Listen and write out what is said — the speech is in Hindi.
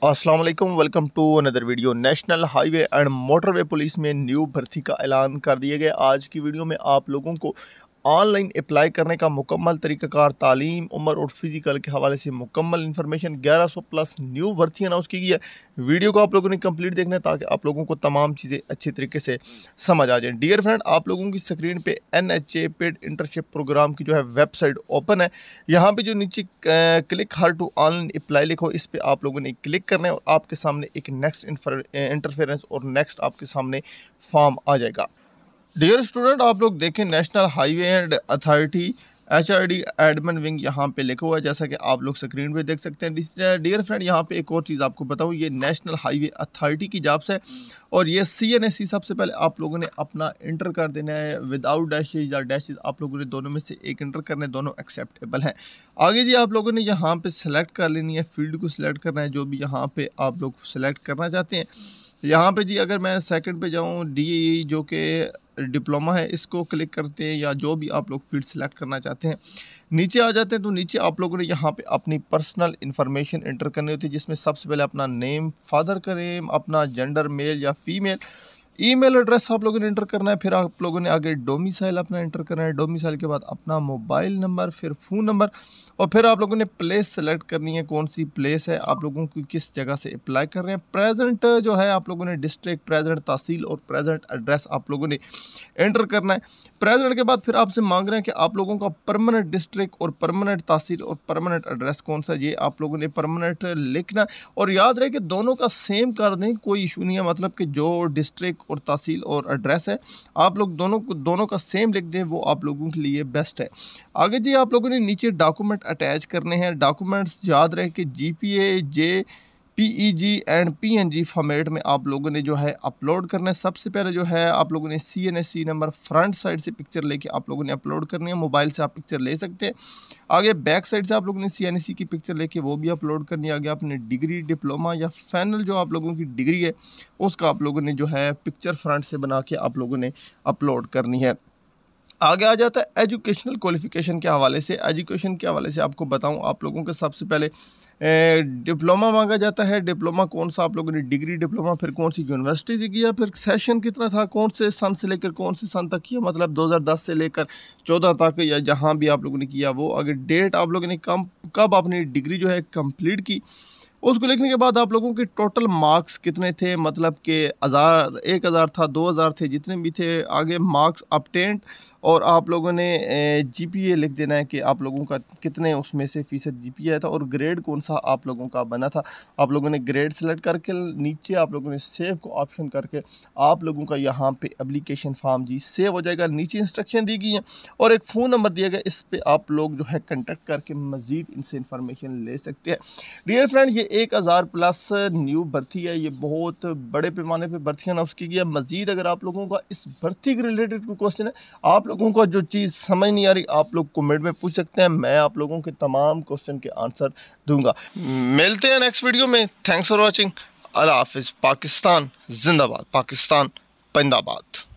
अस्सलाम वालेकुम, welcome to another video. National highway and motorway police में न्यू भर्ती का ऐलान कर दिया गया। आज की वीडियो में आप लोगों को ऑनलाइन अप्लाई करने का मुकम्मल तरीक़ाकार, तालीम, उम्र और फिज़िकल के हवाले से मुकम्मल इन्फॉर्मेशन 1100 प्लस न्यू भर्ती अनाउंस की गई है। वीडियो को आप लोगों ने कंप्लीट देखना है ताकि आप लोगों को तमाम चीज़ें अच्छी तरीके से समझ आ जाए। डियर फ्रेंड, आप लोगों की स्क्रीन पे NHA पेड इंटर्नशिप प्रोग्राम की जो है वेबसाइट ओपन है। यहाँ पे जो नीचे click here to online apply लिखो, इस पर आप लोगों ने क्लिक करना है और आपके सामने एक नेक्स्ट इंटरफेरेंस और नेक्स्ट आपके सामने फॉर्म आ जाएगा। डियर स्टूडेंट, आप लोग देखें, national highway and authority HRD admin wing यहाँ पे लिखा हुआ है, जैसा कि आप लोग स्क्रीन पे देख सकते हैं। डियर फ्रेंड, यहाँ पे एक और चीज़ आपको बताऊँ, ये नेशनल हाईवे अथॉरिटी की जॉब्स है और ये CNSC। सबसे पहले आप लोगों ने अपना इंटर कर देना है विदाउट डैशेज या डैशेज, आप लोगों ने दोनों में से एक इंटर करना है, दोनों एक्सेप्टेबल हैं। आगे जी आप लोगों ने यहाँ पे सेलेक्ट कर लेनी है, फील्ड को सिलेक्ट करना है जो भी यहाँ पे आप लोग सेलेक्ट करना चाहते हैं। यहाँ पे जी अगर मैं सेकंड पे जाऊँ, DE जो कि डिप्लोमा है, इसको क्लिक करते हैं या जो भी आप लोग फील्ड सेलेक्ट करना चाहते हैं, नीचे आ जाते हैं। तो नीचे आप लोगों ने यहाँ पे अपनी पर्सनल इन्फॉर्मेशन इंटर करनी होती है, जिसमें सबसे पहले अपना नेम, फादर का नेम, अपना जेंडर मेल या फीमेल, ईमेल एड्रेस आप लोगों ने इंटर करना है। फिर आप लोगों ने आगे डोमिसाइल अपना इंटर करना है। डोमिसाइल के बाद अपना मोबाइल नंबर, फिर फ़ोन नंबर, और फिर आप लोगों ने प्लेस सेलेक्ट करनी है, कौन सी प्लेस है, आप लोगों को किस जगह से अप्लाई कर रहे हैं। प्रेजेंट जो है आप लोगों ने डिस्ट्रिक्ट, प्रेजेंट तहसील और प्रेजेंट एड्रेस आप लोगों ने एंटर करना है। प्रेजेंट के बाद फिर आपसे मांग रहे हैं कि आप लोगों का परमानेंट डिस्ट्रिक्ट और परमानेंट तहसील और परमानेंट एड्रेस कौन सा, ये आप लोगों ने परमानेंट लिखना। और याद रहे कि दोनों का सेम कर दें, कोई इशू नहीं है, मतलब कि जो डिस्ट्रिक्ट और तहसील और एड्रेस है आप लोग दोनों का सेम लिख दें, वो आप लोगों के लिए बेस्ट है। आगे जी आप लोगों ने नीचे डॉक्यूमेंट अटैच करने हैं। डॉक्यूमेंट्स याद रहे कि GPA, JPEG and PNG format में आप लोगों ने जो है अपलोड करना है। सबसे पहले जो है आप लोगों ने CNSC नंबर फ्रंट साइड से पिक्चर लेके आप लोगों ने अपलोड करनी है। मोबाइल से आप पिक्चर ले सकते हैं। आगे बैक साइड से आप लोगों ने CNSC की पिक्चर लेके वो भी अपलोड करनी है। आगे अपने डिग्री, डिप्लोमा या फाइनल जो आप लोगों की डिग्री है उसका आप लोगों ने जो है पिक्चर फ्रंट से बना के आप लोगों ने अपलोड करनी है। आगे आ जाता है एजुकेशनल क्वालिफिकेशन के हवाले से। एजुकेशन के हवाले से आपको बताऊं, आप लोगों के सबसे पहले डिप्लोमा मांगा जाता है। डिप्लोमा कौन सा आप लोगों ने, डिग्री डिप्लोमा, फिर कौन सी यूनिवर्सिटी से किया, फिर सेशन कितना था, कौन से सन से लेकर कौन से सन तक किया, मतलब 2010 से लेकर 14 तक या जहां भी आप लोगों ने किया वो। अगर डेट आप लोगों ने कब अपनी डिग्री जो है कंप्लीट की, उसको लिखने के बाद आप लोगों के टोटल मार्क्स कितने थे, मतलब कि 1000 था, 2000 थे, जितने भी थे। आगे मार्क्स अपटेंड, और आप लोगों ने GPA लिख देना है कि आप लोगों का कितने उसमें से फ़ीसद GPA आया था, और ग्रेड कौन सा आप लोगों का बना था। आप लोगों ने ग्रेड सेलेक्ट करके नीचे आप लोगों ने सेव को ऑप्शन करके आप लोगों का यहाँ पे एप्लीकेशन फॉर्म जी सेव हो जाएगा। नीचे इंस्ट्रक्शन दी गई है और एक फ़ोन नंबर दिया गया, इस पर आप लोग जो है कॉन्टैक्ट करके मज़ीद इनसे इंफॉर्मेशन ले सकते हैं। डियर फ्रेंड, ये 1000 प्लस न्यू भर्ती है, ये बहुत बड़े पैमाने पे भर्ती अनाउंस की गई है। मज़ीद अगर आप लोगों का इस भर्ती के रिलेटेड कोई क्वेश्चन है, आप लोगों को जो चीज़ समझ नहीं आ रही, आप लोग कमेंट में पूछ सकते हैं, मैं आप लोगों के तमाम क्वेश्चन के आंसर दूंगा। मिलते हैं नेक्स्ट वीडियो में। Thanks for watching. अल्लाह हाफिज़। पाकिस्तान जिंदाबाद, पाकिस्तान जिंदाबाद।